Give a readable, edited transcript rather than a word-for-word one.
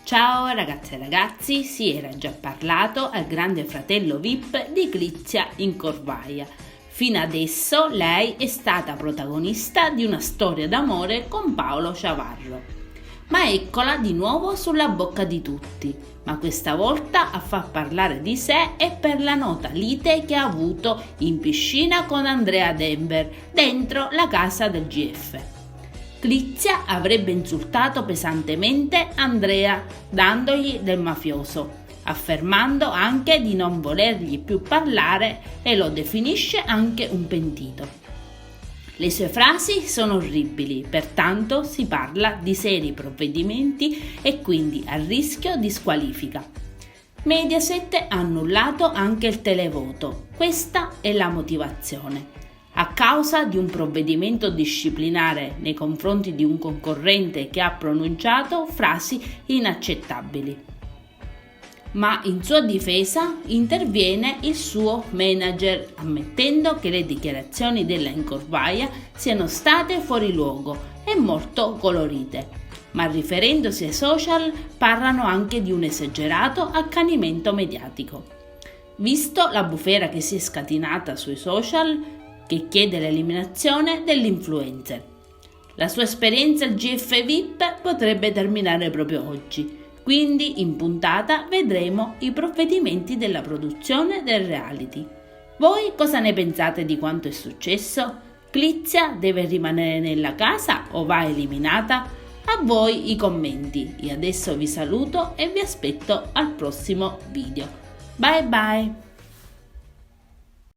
Ciao ragazze e ragazzi, si era già parlato al grande fratello VIP di Clizia in Corvaia. Fino adesso lei è stata protagonista di una storia d'amore con Paolo Ciavarro. Ma eccola di nuovo sulla bocca di tutti, ma questa volta a far parlare di sé è per la nota lite che ha avuto in piscina con Andrea Dember dentro la casa del GF. Clizia avrebbe insultato pesantemente Andrea dandogli del mafioso, affermando anche di non volergli più parlare e lo definisce anche un pentito. Le sue frasi sono orribili, pertanto si parla di seri provvedimenti e quindi a rischio di squalifica. Mediaset ha annullato anche il televoto, questa è la motivazione. A causa di un provvedimento disciplinare nei confronti di un concorrente che ha pronunciato frasi inaccettabili. Ma in sua difesa interviene il suo manager, ammettendo che le dichiarazioni della Incorvaia siano state fuori luogo e molto colorite. Ma riferendosi ai social parlano anche di un esagerato accanimento mediatico. Visto la bufera che si è scatenata sui social, che chiede l'eliminazione dell'influencer. La sua esperienza al GF VIP potrebbe terminare proprio oggi, quindi in puntata vedremo i provvedimenti della produzione del reality. Voi cosa ne pensate di quanto è successo? Clizia deve rimanere nella casa o va eliminata? A voi i commenti. Io adesso vi saluto e vi aspetto al prossimo video. Bye bye!